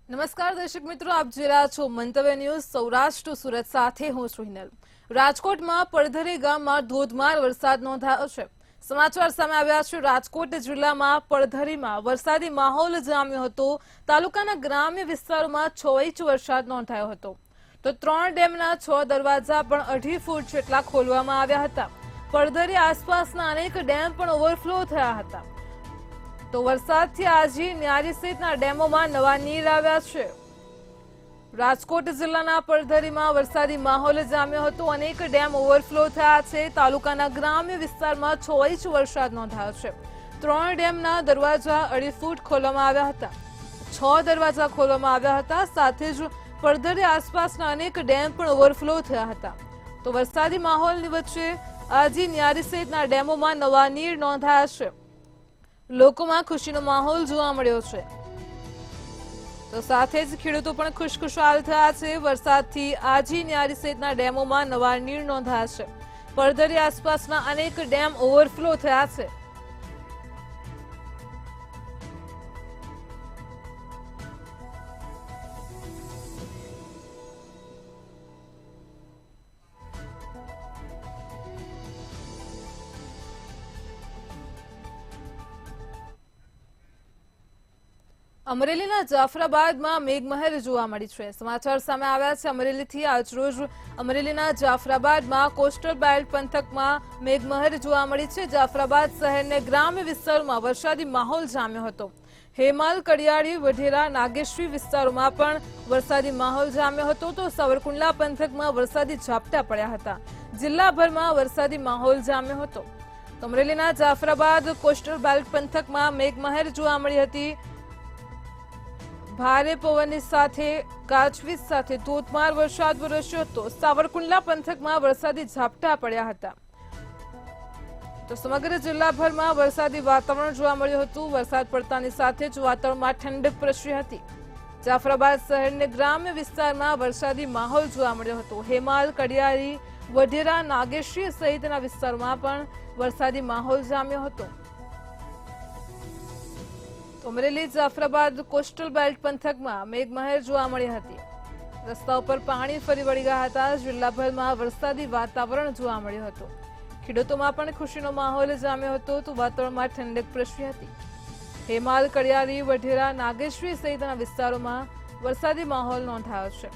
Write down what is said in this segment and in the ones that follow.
નમસ્કાર દર્શક મિત્રો, આપ જોઈ રહ્યા છો મંતવ્ય ન્યૂઝ સૌરાષ્ટ્ર સુરત સાથે હું છું હિનલ। રાજકોટમાં પડધરી ગામમાં ધોધમાર વરસાદ નોંધાયો છે। સમાચાર સામે આવ્યા છે। રાજકોટ જિલ્લામાં પડધરીમાં વરસાદી માહોલ જામ્યો હતો। તાલુકાના ગ્રામ્ય વિસ્તારોમાં 6 ઇંચ વરસાદ નોંધાયો હતો તો 3 ડેમના 6 દરવાજા પણ 2.5 ફૂટ જેટલા ખોલવામાં આવ્યા હતા। પડધરી આસપાસના અનેક ડેમ પણ ઓવરફ્લો થયા હતા તો વરસાદથી આજી ન્યારી સહિતના ડેમોમાં નવા નીર આવ્યા છે। રાજકોટ જિલ્લાના પડધરીમાં વરસાદી માહોલ જામ્યો હતો। અનેક ડેમ ઓવરફ્લો થયા છે। તાલુકાના ગ્રામ્ય વિસ્તારમાં 6 ઇંચ વરસાદ નોંધાયો છે। 3 ડેમના દરવાજા 2.5 ફૂટ ખોલવામાં આવ્યા હતા। 6 દરવાજા ખોલવામાં આવ્યા હતા। સાથે જ પડધરી આસપાસના અનેક ડેમ પણ ઓવરફ્લો થયા હતા તો વરસાદી માહોલની વચ્ચે આજી ન્યારી સહિતના ડેમોમાં નવા નીર નોંધાયા છે। લોકોમાં ખુશીનો માહોલ જોવા મળ્યો છે તો સાથે જ ખેડૂતો પણ ખુશખુશાલ થયા છે। વરસાદથી આજી ન્યારી સહિતના ડેમોમાં નવા નીર નોંધાયા છે। પડધરી આસપાસના અનેક ડેમ ઓવરફ્લો થયા છે। અમરેલીના જાફરાબાદમાં મેઘમહેર જોવા મળી છે। સમાચાર સામે આવ્યા છે અમરેલીથી। આજરોજ અમરેલીના જાફરાબાદમાં કોસ્ટલ બેલ્ટ પંથકમાં મેઘમહેર જોવા મળી છે। જાફરાબાદ શહેરને ગ્રામ્ય વિસ્તારોમાં વરસાદી માહોલ જામ્યો હતો। હેમાલ, કડિયાળી, વઢેરા, નાગેશ્રી વિસ્તારોમાં પણ વરસાદી માહોલ જામ્યો હતો તો સાવરકુંડલા પંથકમાં વરસાદી ઝાપટા પડ્યા હતા। જિલ્લાભરમાં વરસાદી માહોલ જામ્યો હતો તો અમરેલીના જાફરાબાદ કોસ્ટલ બેલ્ટ પંથકમાં મેઘમહેર જોવા મળી હતી। ભારે પવનની સાથે ગાજવીજ સાથે ધોધમાર વરસાદ વરસ્યો હતો। સાવરકુંડલા પંથકમાં વરસાદી ઝાપટા પડ્યા હતા તો સમગ્ર જિલ્લાભરમાં વરસાદી વાતાવરણ જોવા મળ્યું હતું। વરસાદ પડતાની સાથે જ વાતાવરણમાં ઠંડક પ્રસરી હતી। જાફરાબાદ શહેરને ગ્રામ્ય વિસ્તારમાં વરસાદી માહોલ જોવા મળ્યો હતો। હેમાલ, કડિયાળી, વઢેરા, નાગેશ્રી સહિતના વિસ્તારોમાં પણ વરસાદી માહોલ જામ્યો હતો। અમરેલી જાફરાબાદ કોસ્ટલ બેલ્ટ પંથકમાં મેઘમહેર જોવા મળી હતી। રસ્તા ઉપર પાણી ફરી વળી ગયા હતા। જિલ્લાભરમાં વરસાદી વાતાવરણ જોવા મળ્યું હતું। ખેડૂતોમાં પણ ખુશીનો માહોલ જામ્યો હતો તો વાતાવરણમાં ઠંડક પ્રસરી હતી। હેમાલ, કડિયાળી, વઢેરા, નાગેશ્રી સહિતના વિસ્તારોમાં વરસાદી માહોલ નોંધાયો છે।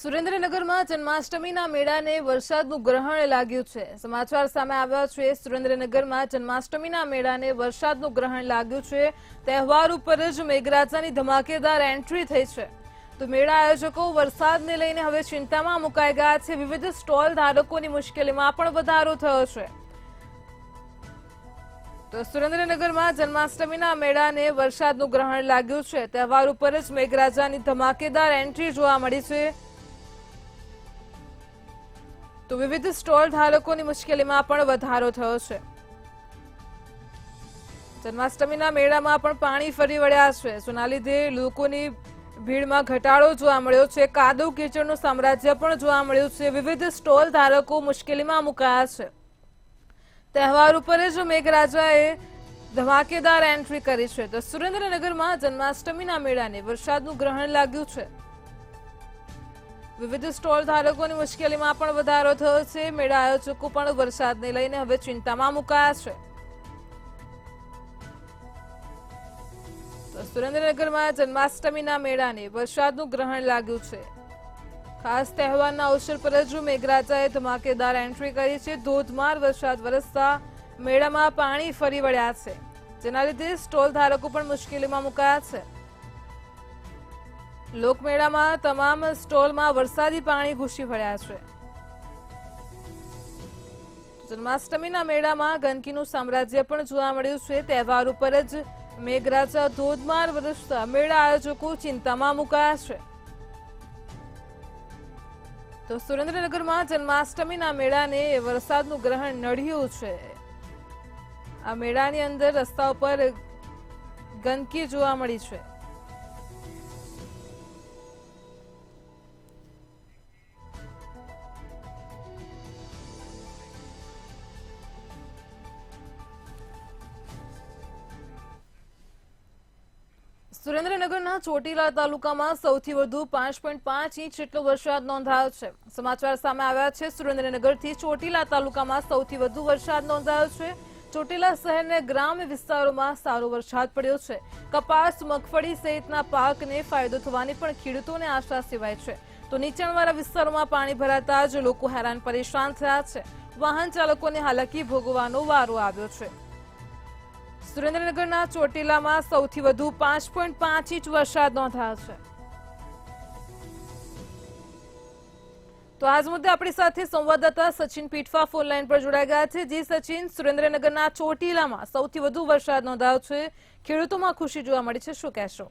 સુરેન્દ્રનગરમાં જન્માષ્ટમીના મેળાને વરસાદનું ગ્રહણ લાગ્યું છે। સમાચાર સામે આવ્યા છે। સુરેન્દ્રનગરમાં જન્માષ્ટમીના મેળાને વરસાદનું ગ્રહણ લાગ્યું છે। તહેવાર ઉપર જ મેઘરાજાની ધમાકેદાર એન્ટ્રી થઈ છે તો મેળા આયોજકો વરસાદને લઈને હવે ચિંતામાં મુકાઈ ગયા છે। વિવિધ સ્ટોલ ધારકોની મુશ્કેલીમાં પણ વધારો થયો છે તો સુરેન્દ્રનગરમાં જન્માષ્ટમીના મેળાને વરસાદનું ગ્રહણ લાગ્યું છે। તહેવાર ઉપર જ મેઘરાજાની ધમાકેદાર એન્ટ્રી જોવા મળી છે તો વિવિધ સ્ટોલ ધારકોની મુશ્કેલીમાં પણ વધારો થયો છે। જન્માષ્ટમીના મેળામાં પણ પાણી ફરી વળ્યા છે જેના લીધે લોકોની ભીડમાં ઘટાડો જોવા મળ્યો છે। કાદવ કીચડનું સામ્રાજ્ય પણ જોવા મળ્યું છે। વિવિધ સ્ટોલ ધારકો મુશ્કેલીમાં મુકાયા છે। તહેવાર ઉપર જ મેઘરાજાએ ધમાકેદાર એન્ટ્રી કરી છે તો સુરેન્દ્રનગરમાં જન્માષ્ટમીના મેળાને વરસાદનું ગ્રહણ લાગ્યું છે। વિવિધ સ્ટોલ ધારકોની મુશ્કેલીમાં પણ વધારો થયો છે। મેળા આયોજકો પણ વરસાદને લઈને હવે ચિંતામાં મુકાયા છે તો સુરેન્દ્રનગરમાં જન્માષ્ટમીના મેળાને વરસાદનું ગ્રહણ લાગ્યું છે। ખાસ તહેવારના અવસર પર જ મેઘરાજાએ ધમાકેદાર એન્ટ્રી કરી છે। ધોધમાર વરસાદ વરસતા મેળામાં પાણી ફરી વળ્યા છે જેના લીધે સ્ટોલ ધારકો પણ મુશ્કેલીમાં મુકાયા છે। લોકમેળામાં તમામ સ્ટોલમાં વરસાદી પાણી ઘૂસી વળ્યા છે। જન્માષ્ટમીના મેળામાં ગંદકીનું સામ્રાજ્ય પણ જોવા મળ્યું છે। તહેવાર ઉપર જ મેઘરાજા ધોધમાર વરસતા મેળા આયોજકો ચિંતામાં મુકાયા છે। તો સુરેન્દ્રનગરમાં જન્માષ્ટમીના મેળાને વરસાદનું ગ્રહણ નડ્યું છે। આ મેળાની અંદર રસ્તાઓ પર ગંદકી જોવા મળી છે। સુરેન્દ્રનગરના ચોટીલા તાલુકામાં સૌથી વધુ 5.5 ઇંચ જેટલો વરસાદ નોંધાયો છે। સમાચાર સામે આવ્યા છે સુરેન્દ્રનગરથી। ચોટીલા તાલુકામાં સૌથી વધુ વરસાદ નોંધાયો છે। ચોટીલા શહેરના ગ્રામ્ય વિસ્તારોમાં સારો વરસાદ પડ્યો છે। કપાસ, મગફળી સહિતના પાકને ફાયદો થવાની પણ ખેડૂતોને આશા સેવાય છે। તો નીચાણવાળા વિસ્તારોમાં પાણી ભરાતા જ લોકો હેરાન પરેશાન થયા છે। વાહન ચાલકોને હાલાકી ભોગવવાનો વારો આવ્યો છે। સુરેન્દ્રનગરના ચોટીલામાં સૌથી વધુ 5.5 ઇંચ વરસાદ નોંધાયો છે। તો આજ મુદ્દે આપણી સાથે સંવાદદાતા સચિન પીઠવા ફોન લાઈન પર જોડાઈ ગયા છે। જી સચિન, સુરેન્દ્રનગરના ચોટીલામાં સૌથી વધુ વરસાદ નોંધાયો છે, ખેડૂતોમાં ખુશી જોવા મળી છે, શું કહેશો?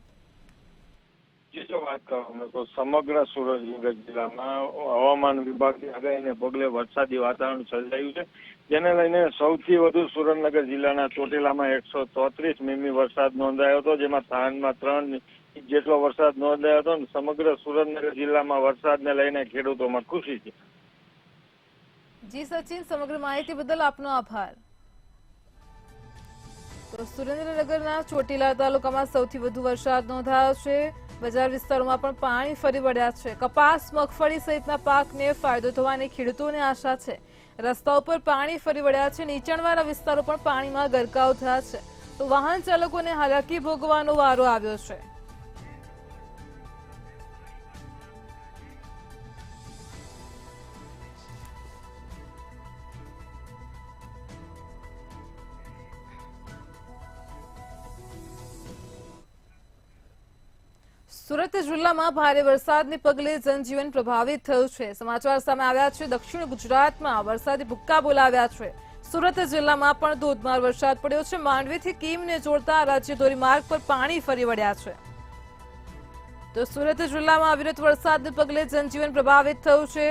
વાત કરવામાં તો સમગ્ર સુરેન્દ્રનગર જિલ્લામાં હવામાન વિભાગની આગાહીને પગલે વરસાદી વાતાવરણ સર્જાયું છે, જેને લઈને સૌથી વધુ સુરેન્દ્રનગર જિલ્લાના ચોટીલામાં 133 મીમી વરસાદ નોંધાયો હતો, જેમાં થાનમાં 3 ઇંચ જેટલો વરસાદ નોંધાયો હતો। સમગ્ર સુરેન્દ્રનગર જિલ્લામાં વરસાદને લઈને ખેડૂતોમાં ખુશી છે। જી સચિન, સમગ્ર માહિતી બદલ આપનો આભાર। તો સુરેન્દ્રનગરના ચોટીલા તાલુકામાં સૌથી વધુ વરસાદ નોંધાયો છે। બજાર વિસ્તારોમાં પણ પાણી ફરી વળ્યા છે। કપાસ, મગફળી સહિતના પાકને ફાયદો થવાની ખેડૂતોને આશા છે। રસ્તાઓ પર પાણી ફરી વળ્યા છે। નીચાણવાળા વિસ્તારો પણ પાણીમાં ગરકાવ થયા છે, તો વાહન ચાલકોને હાલાકી ભોગવવાનો વારો આવ્યો છે। સુરત જિલ્લામાં ભારે વરસાદને પગલે જનજીવન પ્રભાવિત થયું છે। સમાચાર સામે આવ્યા છે દક્ષિણ ગુજરાતમાં વરસાદી ભૂક્કા બોલાવ્યા છે। સુરત જિલ્લામાં પણ ધોધમાર વરસાદ પડ્યો છે। માંડવીથી કીમને જોડતા રાજ્ય ધોરીમાર્ગ પર પાણી ફરી વળ્યા છે। તો સુરત જિલ્લામાં અવિરત વરસાદને પગલે જનજીવન પ્રભાવિત થયું છે।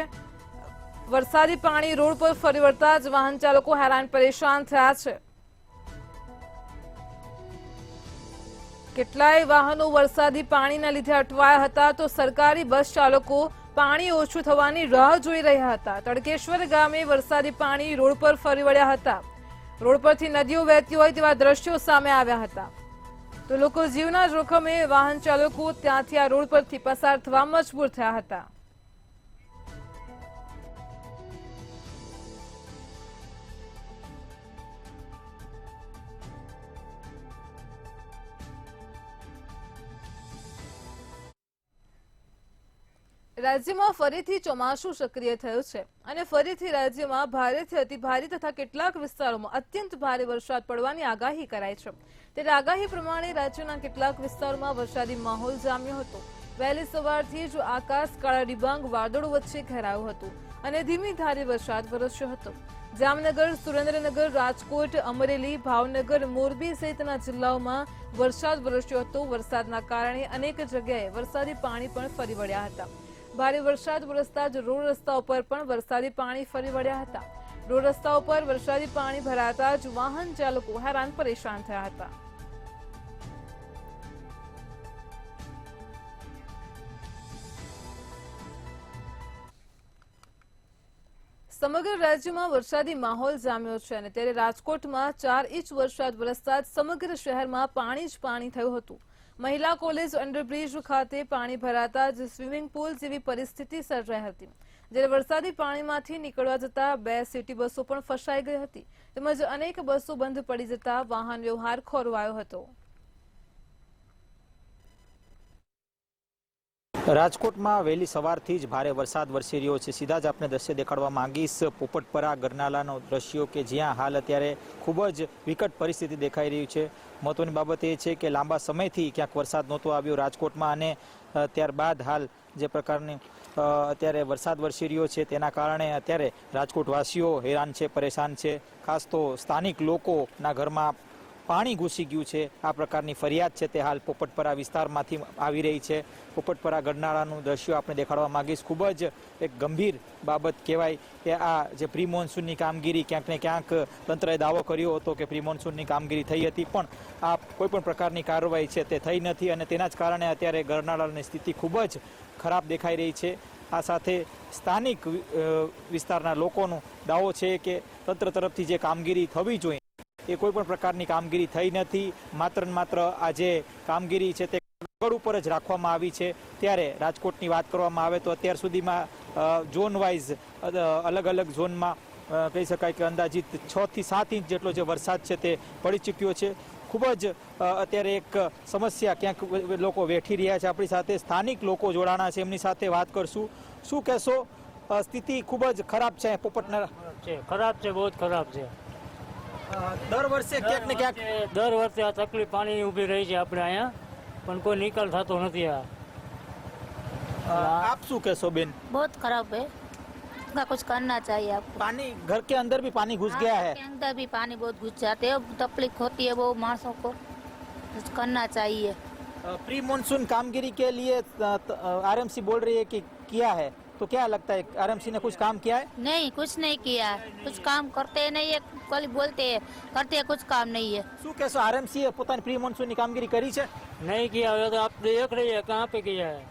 વરસાદી પાણી રોડ પર ફરી વળતા જ વાહન ચાલકો હેરાન પરેશાન થયા છે। કેટલાય વાહનો વરસાદી પાણીના લીધે અટવાયા હતા, તો સરકારી બસ ચાલકો પાણી ઓછું થવાની રાહ જોઈ રહ્યા હતા। તડકેશ્વર ગામે વરસાદી પાણી રોડ પર ફરી વળ્યા હતા। રોડ પરથી નદીઓ વહેતી હોય તેવા દ્રશ્યો સામે આવ્યા હતા, તો લોકો જીવના જોખમે વાહન ચાલકો ત્યાંથી આ રોડ પરથી પસાર થવા મજબૂર થયા હતા। રાજ્યમાં ફરીથી ચોમાસું સક્રિય થયું છે અને ફરીથી રાજ્યમાં ભારેથી અતિભારે તથા કેટલાક વિસ્તારોમાં અત્યંત ભારે વરસાદ પડવાની આગાહી કરાઈ છે। ત્યારે આગાહી પ્રમાણે રાજ્યના કેટલાક વિસ્તારોમાં વરસાદી માહોલ જામ્યો હતો। વહેલી સવારથી જ આકાશ કાળા ડિબાંગ વાદળો વચ્ચે ઘેરાયું હતું અને ધીમી ધારે વરસાદ વરસ્યો હતો। જામનગર, સુરેન્દ્રનગર, રાજકોટ, અમરેલી, ભાવનગર, મોરબી સહિતના જિલ્લાઓમાં વરસાદ વરસ્યો હતો। વરસાદના કારણે અનેક જગ્યાએ વરસાદી પાણી પણ ફરી વળ્યા હતા। ભારે વરસાદ વરસતા જ રોડ રસ્તાઓ પર પણ વરસાદી પાણી ફરી વળ્યા હતા। રોડ રસ્તાઓ પર વરસાદી પાણી ભરાતા જ વાહન ચાલકો હેરાન પરેશાન થયા હતા। સમગ્ર રાજ્યમાં વરસાદી માહોલ જામ્યો છે અને ત્યારે રાજકોટમાં 4 ઇંચ વરસાદ વરસતા જ સમગ્ર શહેરમાં પાણી જ પાણી થયું હતું। મહિલા કોલેજ અંડરબ્રિજ ખાતે પાણી ભરાતા જ સ્વિમિંગ પુલ જેવી પરિસ્થિતિ સર્જાઈ હતી। જ્યારે વરસાદી પાણીમાંથી નીકળવા જતા 2 સિટી બસો પણ ફસાઈ ગઈ હતી, તેમજ અનેક બસો બંધ પડી જતા વાહન વ્યવહાર ખોરવાયો હતો। રાજકોટમાં વહેલી સવારથી જ ભારે વરસાદ વરસી રહ્યો છે। સીધા જ આપણે દ્રશ્ય દેખાડવા માંગીશ પોપટપરા ગરનાલાનો દ્રશ્યો કે જ્યાં હાલ અત્યારે ખૂબ જ વિકટ પરિસ્થિતિ દેખાઈ રહી છે। મહત્વની બાબત એ છે કે લાંબા સમયથી ક્યાંક વરસાદ નહોતો આવ્યો રાજકોટમાં અને ત્યારબાદ હાલ જે પ્રકારની અત્યારે વરસાદ વરસી રહ્યો છે તેના કારણે અત્યારે રાજકોટવાસીઓ હેરાન છે, પરેશાન છે। ખાસ તો સ્થાનિક લોકોના ઘરમાં પાણી ઘૂસી ગયું છે આ પ્રકારની ફરિયાદ છે તે હાલ પોપટપરા વિસ્તારમાંથી આવી રહી છે. પોપટપરા ગરનાળાનું દ્રશ્યો આપણે દેખાડવા માંગીશ. ખૂબ જ એક ગંભીર બાબત કહેવાય કે આ જે પ્રી મોન્સૂનની કામગીરી ક્યાંક ને ક્યાંક તંત્રએ દાવો કર્યો હતો કે પ્રી મોન્સૂનની કામગીરી થઈ હતી, પણ આ કોઈપણ પ્રકારની કાર્યવાહી છે તે થઈ નથી અને તેના જ કારણે અત્યારે ગરનાળાની સ્થિતિ ખૂબ જ ખરાબ દેખાઈ રહી છે. આ સાથે સ્થાનિક વિસ્તારના લોકોનો દાવો છે કે તંત્ર તરફથી જે કામગીરી થવી જોઈએ એ કોઈ પણ પ્રકારની કામગીરી થઈ નથી. માત્ર ને માત્ર આ જે કામગીરી છે તે કાગળ ઉપર જ રાખવામાં આવી છે. ત્યારે રાજકોટની વાત કરવામાં આવે તો અત્યાર સુધીમાં ઝોન વાઇઝ અલગ અલગ ઝોનમાં કહી શકાય કે અંદાજિત 6 થી 7 ઇંચ જેટલો જે વરસાદ છે તે પડી ચૂક્યો છે. ખૂબ જ અત્યારે એક સમસ્યા ક્યાંક લોકો વેઠી રહ્યા છે. આપણી સાથે સ્થાનિક લોકો જોડાણા છે, એમની સાથે વાત કરશું. શું કહેશો, સ્થિતિ ખૂબ જ ખરાબ છે પોપટના? ખરાબ છે, બહુ જ ખરાબ છે. દર વર્ષે ક્યાંક ને ક્યાંક દર વર્ષે આ તકલીફ પાણીની ઊભી રહી છે આપણે અહીંયા, પણ કોઈ નિકાલ થતો નથી. આપ શું કહેશો બેન? बहुत खराब है, इसका कुछ करना चाहिए आपको. पानी घर के अंदर भी पानी घुस गया है. के अंदर भी पानी बहुत घुस जाते हैं, तकलीफ होती है वो माणसों को, कुछ करना चाहिए. प्री मानसून कामगिरी के लिए आरएमसी बोल रही है कि किया है, तो क्या लगता है आरएमसी ने कुछ काम किया है? नहीं, कुछ नहीं किया, कुछ काम करते नहीं है, खाली बोलते हैं, करते हैं, कुछ काम नहीं है. શું કહેશો, આરએમસી એ પોતાની પ્રી મોન્સૂનની કામગીરી કરી છે? नहीं किया होता तो आप देख रही है कहाँ पे किया है.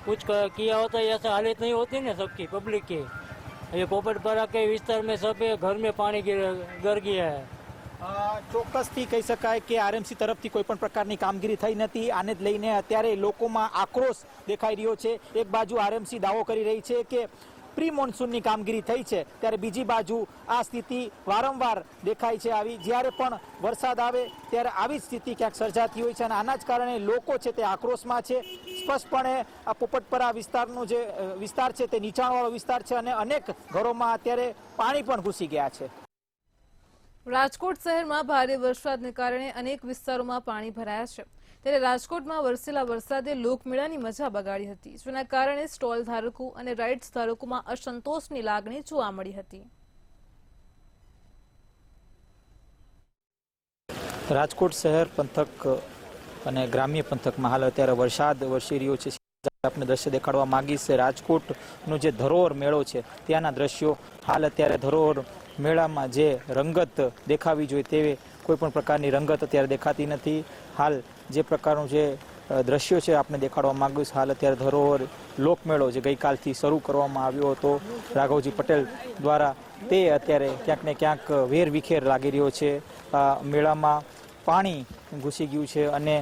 कुछ किया होता ऐसा हालत नहीं होती ना सबकी पब्लिक की. ये पोपटपरा के विस्तार में सब घर में पानी गर गया है. ચોક્કસથી કહી શકાય કે આરએમસી તરફથી કોઈ પણ પ્રકારની કામગીરી થઈ નથી. આને જ લઈને અત્યારે લોકોમાં આક્રોશ દેખાઈ રહ્યો છે. એક બાજુ આરએમસી દાવો કરી રહી છે કે પ્રી મોન્સૂનની કામગીરી થઈ છે, ત્યારે બીજી બાજુ આ સ્થિતિ વારંવાર દેખાય છે. આવી જ્યારે પણ વરસાદ આવે ત્યારે આવી જ સ્થિતિ ક્યાંક સર્જાતી હોય છે અને આના જ કારણે લોકો છે તે આક્રોશમાં છે. સ્પષ્ટપણે આ પોપટપરા વિસ્તારનો જે વિસ્તાર છે તે નીચાણવાળો વિસ્તાર છે અને અનેક ઘરોમાં અત્યારે પાણી પણ ઘૂસી ગયા છે. રાજકોટ શહેરમાં ભારે વરસાદને કારણે અનેક વિસ્તારોમાં પાણી ભરાયા છે. ત્યારે રાજકોટમાં વરસેલા વરસાદે લોકમેળાની મજા બગાડી હતી, જેના કારણે સ્ટોલ ધારકો અને રાઇડ્સ ધારકોમાં અસંતોષની લાગણી જોવા મળી હતી. રાજકોટ શહેર પંથક અને ગ્રામ્ય પંથકમાં હાલ અત્યારે વરસાદ વરસી રહ્યો છે. આપણે દ્રશ્ય દેખાડવા માંગીશ. રાજકોટનો જે ધરોહર મેળો છે ત્યાંના દ્રશ્યો. હાલ અત્યારે ધરોહર મેળામાં જે રંગત દેખાવી જોઈએ તેવી કોઈ પણ પ્રકારની રંગત અત્યારે દેખાતી નથી. હાલ જે પ્રકારનું જે દ્રશ્યો છે આપણે દેખાડવા માંગીશ. હાલ અત્યારે ધરોહર લોકમેળો જે ગઈકાલથી શરૂ કરવામાં આવ્યો હતો રાઘવજી પટેલ દ્વારા, તે અત્યારે ક્યાંક ને ક્યાંક વેર વિખેર લાગી રહ્યો છે. મેળામાં પાણી ઘૂસી ગયું છે અને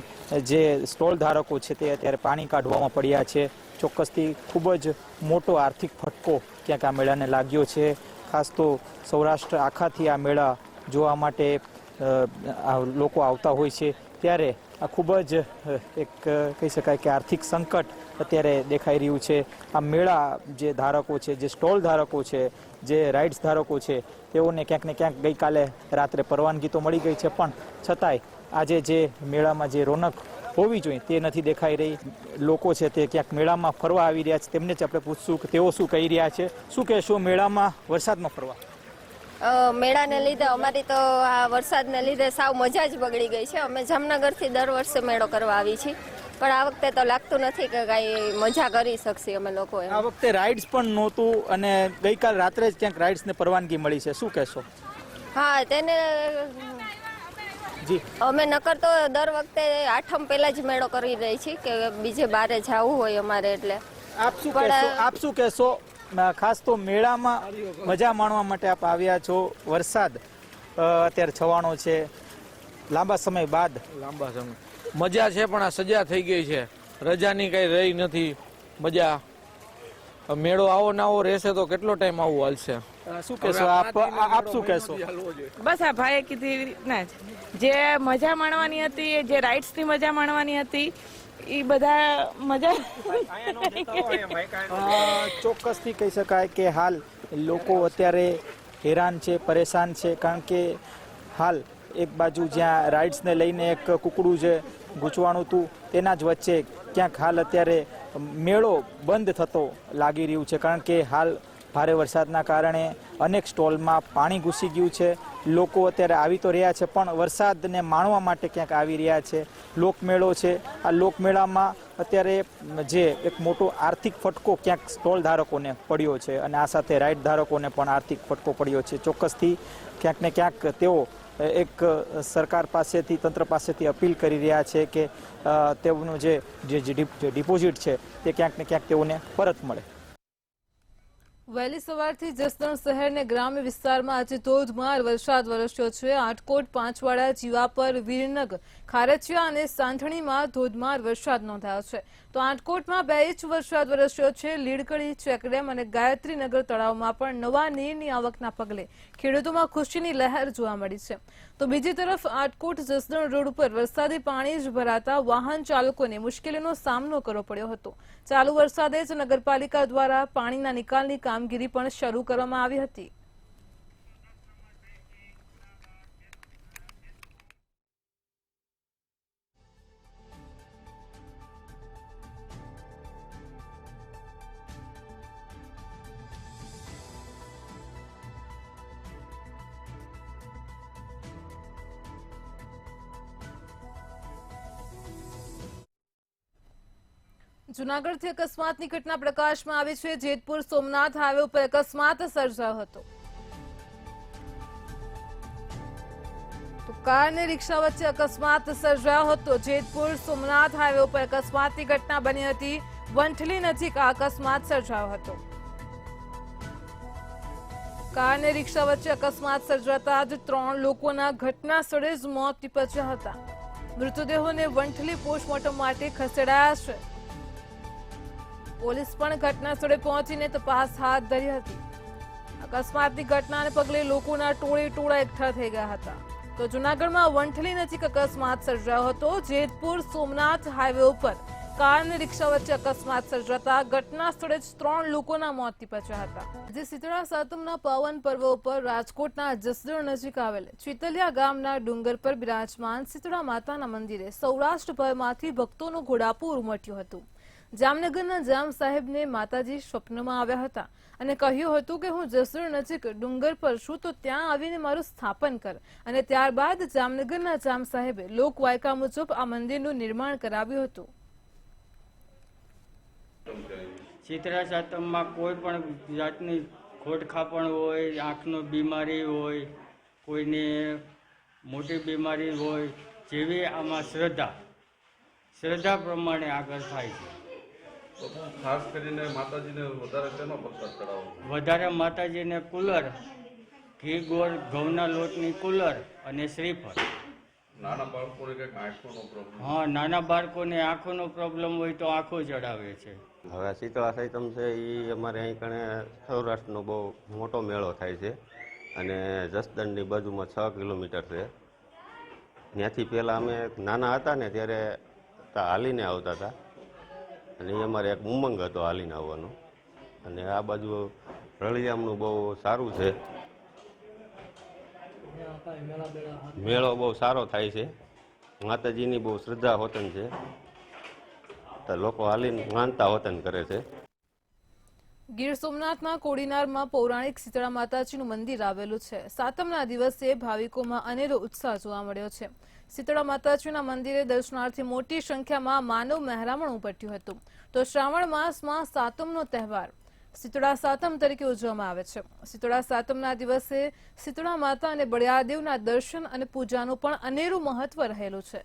જે સ્ટોલ ધારકો છે તે અત્યારે પાણી કાઢવામાં પડ્યા છે. ચોક્કસથી ખૂબ જ મોટો આર્થિક ફટકો ક્યાંક આ મેળાને લાગ્યો છે. ખાસ તો સૌરાષ્ટ્ર આખાથી આ મેળા જોવા માટે લોકો આવતા હોય છે, ત્યારે આ ખૂબ જ એક કહી શકાય કે આર્થિક સંકટ અત્યારે દેખાઈ રહ્યું છે. આ મેળા જે ધારકો છે, જે સ્ટોલ ધારકો છે, જે રાઇડ્સ ધારકો છે, તેઓને ક્યાંક ને ક્યાંક ગઈકાલે રાત્રે પરવાનગી તો મળી ગઈ છે, પણ છતાંય આજે જે મેળામાં જે રોનક હોવી જોઈએ તે નથી દેખાઈ રહી. લોકો છે તે ક્યાંક મેળામાં ફરવા આવી રહ્યા છે, તેમને જ આપણે પૂછશું કે તેઓ શું કહી રહ્યા છે. શું કહેશો મેળામાં વરસાદમાં ફરવા? મેળાને લીધે અમારી તો આ વરસાદને લીધે સાવ મજા જ બગડી ગઈ છે. અમે જામનગરથી દર વર્ષે મેળો કરવા આવી છીએ, પણ આ વખતે તો લાગતું નથી કે કાંઈ મજા કરી શકશે અમે લોકો. આ વખતે રાઇડ્સ પણ નહોતું અને ગઈકાલ રાત્રે જ ક્યાંક રાઇડ્સને પરવાનગી મળી છે. શું કહેશો? હા, તેને જી, અમે નકર તો દર વખતે આઠમ પહેલા જ મેળો કરી રહી છીએ કે બીજે બારે જવું હોય અમારે, એટલે. આપ શું કહેશો? ખાસ તો મેળામાં મજા માણવા માટે આપ આવ્યા છો. વરસાદ અત્યારે છવાણો છે, લાંબા સમય બાદ. મજા છે પણ આ સજા થઈ ગઈ છે. રજાની કઈ રહી નથી મજા. મેળો આવો ના આવો રહેશે તો કેટલો ટાઈમ આવું હાલશે? શું કહેશો આપ શું કહેશો? બસ આ ભાઈએ કીધી એવી રીતના જ જે મજા માણવાની હતી, જે રાઇડ્સની મજા માણવાની હતી, એ બધા મજા ચોક્કસથી કહી શકાય કે હાલ લોકો અત્યારે હેરાન છે, પરેશાન છે, કારણ કે હાલ એક બાજુ જ્યાં રાઇડ્સને લઈને એક કુકડું જે ગૂંચવાણું હતું તેના જ વચ્ચે ક્યાંક હાલ અત્યારે મેળો બંધ થતો લાગી રહ્યું છે, કારણ કે હાલ ભારે વરસાદના કારણે અનેક સ્ટોલમાં પાણી ઘૂસી ગયું છે. લોકો અત્યારે આવી તો રહ્યા છે પણ વરસાદને માણવા માટે ક્યાંક આવી રહ્યા છે. લોકમેળો છે, આ લોકમેળામાં અત્યારે જે એક મોટો આર્થિક ફટકો ક્યાંક સ્ટોલ ધારકોને પડ્યો છે અને આ સાથે રાઇડ ધારકોને પણ આર્થિક ફટકો પડ્યો છે. ચોક્કસથી ક્યાંક ને ક્યાંક તેઓ એક સરકાર પાસેથી, તંત્ર પાસેથી અપીલ કરી રહ્યા છે કે તેઓનું જે ડિપોઝિટ છે તે ક્યાંક ને ક્યાંક તેઓને પરત મળે. વહેલી સવારથી જસદણ શહેરને ગ્રામ્ય વિસ્તારમાં આજે ધોધમાર વરસાદ વરસ્યો છે. આટકોટ, પાંચવાડા, જીવાપર, વીરનગર, ખારચિયા અને સાંથણીમાં ધોધમાર વરસાદ નોંધાયો છે. તો આટકોટમાં 2 ઇંચ વરસાદ વરસ્યો છે. લીડકડી ચેકડેમ અને ગાયત્રીનગર તળાવમાં પણ નવા નીરની આવકના પગલે ખેડૂતોમાં ખુશીની લહેર જોવા મળી છે. તો બીજી તરફ આટકોટ જસદણ રોડ ઉપર વરસાદી પાણી જ ભરાતા વાહન ચાલકોને મુશ્કેલીનો સામનો કરવો પડ્યો હતો. ચાલુ વરસાદે જ નગરપાલિકા દ્વારા પાણીના નિકાલની કામગીરી પણ શરૂ કરવામાં આવી હતી. જૂનાગઢથી અકસ્માતની ઘટના પ્રકાશમાં આવી છે. જેતપુર સોમનાથ હાઈવે ઉપર અકસ્માત સર્જાયો હતો. તો કાર અને રિક્ષા વચ્ચે અકસ્માત સર્જાયો હતો. જેતપુર સોમનાથ હાઈવે ઉપર અકસ્માતની ઘટના બની હતી. વંથલી નજીક આ અકસ્માત સર્જાયો હતો. કાર અને રિક્ષા વચ્ચે અકસ્માત સર્જાતા જ 3 લોકોના ઘટના સ્થળે જ મોત નીપજ્યા હતા. મૃતદેહોને વંથલી પોસ્ટમોર્ટમ માટે ખસેડાયા છે. પોલીસ પણ ઘટના સ્થળે પહોંચીને તપાસ હાથ ધરી હતી. અકસ્માતની ઘટનાને પગલે લોકોના ટોળે એકઠા થઈ ગયા હતા. તો જૂનાગઢમાં વંથલી નજીક અકસ્માત સર્જાયો હતો. જેતપુર સોમનાથ હાઈવે ઉપર કાર અને રિક્ષા વચ્ચે અકસ્માત સર્જાતા ઘટના સ્થળે જ 3 લોકોના મોત નીપજ્યા હતા. આજે શીતળા સાતમના પાવન પર્વ ઉપર રાજકોટના જસદણ નજીક આવેલ ચિતલિયા ગામના ડુંગર પર બિરાજમાન શીતળા માતાના મંદિરે સૌરાષ્ટ્રભરમાંથી ભક્તોનું ઘોડાપુર ઉમટ્યું હતું. જામનગરના જામ સાહેબને માતાજી સ્વપ્નમાં આવ્યા હતા અને કહ્યું હતું કે હું જસદણ નજીક ડુંગર પર છું તો ત્યાં આવીને મારું સ્થાપન કર. અને ત્યારબાદ જામનગરના જામ સાહેબે લોકવાયકા મુજબ આ મંદિરનું નિર્માણ કરાવ્યું હતું. શીતળા સાતમમાં કોઈ પણ જાતની ખોડખાપણ હોય, આંખનો બીમારી હોય, કોઈને મોટી બીમારી હોય, જેવી આમાં શ્રદ્ધા પ્રમાણે આગળ થાય છે. ખાસ કરીને માતાજીને વધારે તેનો પ્રસાદ ચડાવો? વધારે માતાજીને કુલર, ઘી ગોળ ઘઉંના લોટની કુલર અને શ્રીફળ. નાના બાળકોને કંઈક આંખોનો પ્રોબ્લેમ? હા, નાના બાળકોને આંખોનો પ્રોબ્લેમ હોય તો આંખો ચડાવે છે. હવે શીતળા સાતમ છે એ અમારે અહીં કણે સૌરાષ્ટ્રનો બહુ મોટો મેળો થાય છે અને જસદણની બાજુમાં 6 કિલોમીટર છે. ત્યાંથી પહેલાં અમે નાના હતા ને ત્યારે હાલીને આવતા હતા અને એ અમારે એક ઉમંગ હતો હાલીને આવવાનો. અને આ બાજુ રળિયામનું બહુ સારું છે, મેળો બહુ સારો થાય છે. માતાજીની બહુ શ્રદ્ધા હોતન છે તો લોકો હાલીને માનતા હોતન કરે છે. ગીર સોમનાથના કોડીનારમાં પૌરાણિક શીતળા માતાજીનું મંદિર આવેલું છે. સાતમના દિવસે ભાવિકોમાં અનેરો ઉત્સાહ જોવા મળ્યો છે. શીતળા માતાજીના મંદિરે દર્શનાર્થી મોટી સંખ્યામાં માનવ મહેરામણ ઉમટ્યું હતું. તો શ્રાવણ માસમાં સાતમનો તહેવાર શીતળા સાતમ તરીકે ઉજવવામાં આવે છે. શીતળા સાતમના દિવસે શીતળા માતા અને બળિયાદેવના દર્શન અને પૂજાનું પણ અનેરું મહત્વ રહેલું છે.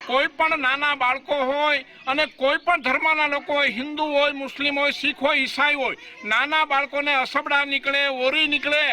કોઈ પણ નાના બાળકો હોય અને કોઈ પણ ધર્મના લોકો હોય, હિન્દુ હોય, મુસ્લિમ હોય, શીખ હોય, ઈસાઈ હોય, નાના બાળકોને અસબડા નીકળે, ઓરી નીકળે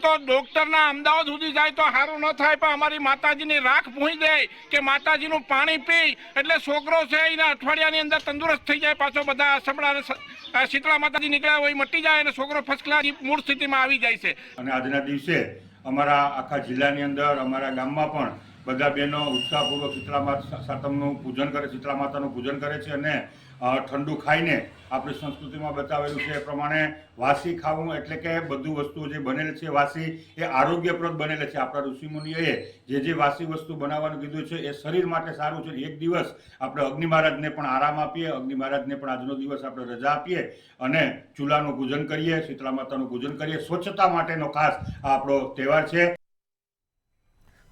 તો ડોક્ટરના અમદાવાદ સુધી જાય તો સારું ન થાય, પણ અમારી માતાજીની રાખ ભૂંઈ દે કે માતાજીનું પાણી પી એટલે છોકરો છે એના અઠવાડિયાની અંદર તંદુરસ્ત થઈ જાય. પાછો બધા અસબડા શીતળા માતાજી નીકળ્યા હોય મટી જાય અને છોકરો ફર્સ્ટ ક્લાસ મૂળ સ્થિતિમાં આવી જાય છે. અને આજના દિવસે અમારા આખા જિલ્લાની અંદર, અમારા ગામમાં પણ બધા બહેનો ઉત્સાહપૂર્વક શીતળા સાતમનું પૂજન કરે, શીતળા માતાનું પૂજન કરે છે અને ઠંડુ ખાઈને આપણી સંસ્કૃતિમાં બતાવેલું છે એ પ્રમાણે વાસી ખાવું એટલે કે બધું વસ્તુઓ જે બનેલી છે વાસી એ આરોગ્યપ્રદ બનેલી છે. આપણા ઋષિમુનિઓએ જે વાસી વસ્તુ બનાવવાનું કીધું છે એ શરીર માટે સારું છે. એક દિવસ આપણે અગ્નિ મહારાજને પણ આરામ આપીએ, અગ્નિ મહારાજને પણ આજનો દિવસ આપણે રજા આપીએ અને ચૂલાનું પૂજન કરીએ, શીતળા માતાનું પૂજન કરીએ. સ્વચ્છતા માટેનો ખાસ આ આપણો તહેવાર છે.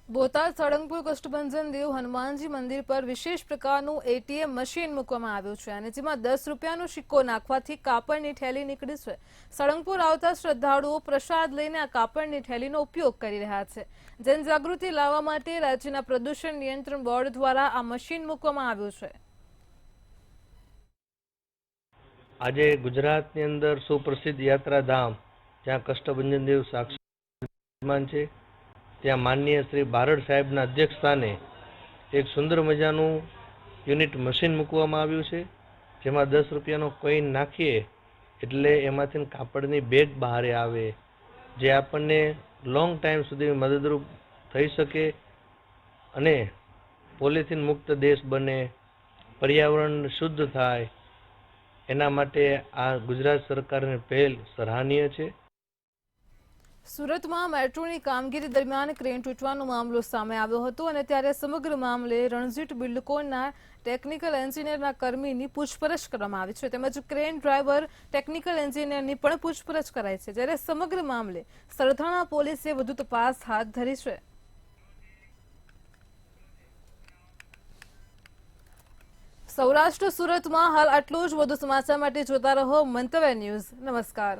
બોટાદ સળંગપુર કષ્ટભંજન દેવ હનુમાનજી મંદિર પર વિશેષ પ્રકારનું એટીએમ મશીન મૂકવામાં આવ્યું છે અને જેમાં 10 રૂપિયાનો સિક્કો નાખવાથી કાપડની થેલી નીકળી છે. સળંગપુર આવતા શ્રદ્ધાળુઓ પ્રસાદ લઈને આ કાપડની થેલીનો ઉપયોગ કરી રહ્યા છે. જનજાગૃતિ લાવવા માટે રાજ્યના પ્રદૂષણ નિયંત્રણ બોર્ડ દ્વારા આ મશીન મૂકવામાં આવ્યું છે. આજે ગુજરાતની અંદર સુપ્રસિદ્ધ યાત્રાધામ જ્યાં કષ્ટભંજન દેવ સાક્ષાત છે ત્યાં માનનીય શ્રી બારડ સાહેબના અધ્યક્ષ સ્થાને એક સુંદર મજાનું યુનિટ મશીન મૂકવામાં આવ્યું છે, જેમાં 10 રૂપિયાનો કોઈન નાખીએ એટલે એમાંથી કાપડની બેગ બહાર આવે, જે આપણને લોંગ ટાઈમ સુધી મદદરૂપ થઈ શકે અને પોલિથીન મુક્ત દેશ બને, પર્યાવરણ શુદ્ધ થાય, એના માટે આ ગુજરાત સરકારની પહેલ સરાહનીય છે. સુરતમાં મેટ્રોની કામગીરી દરમિયાન ક્રેન તૂટવાનો મામલો સામે આવ્યો હતો અને ત્યારે સમગ્ર મામલે રણજીત બિલ્ડકોનના ટેકનિકલ એન્જિનિયરના કર્મીની પૂછપરછ કરવામાં આવી છે તેમજ ક્રેન ડ્રાઈવર ટેકનિકલ એન્જિનિયરની પણ પૂછપરછ કરાઈ છે. જ્યારે સમગ્ર મામલે સરથાણા પોલીસે વધુ તપાસ હાથ ધરી છે. સૌરાષ્ટ્ર સુરતમાં હાલ આટલું જ. વધુ સમાચાર માટે જોતા રહો મંતવ્ય ન્યૂઝ. નમસ્કાર.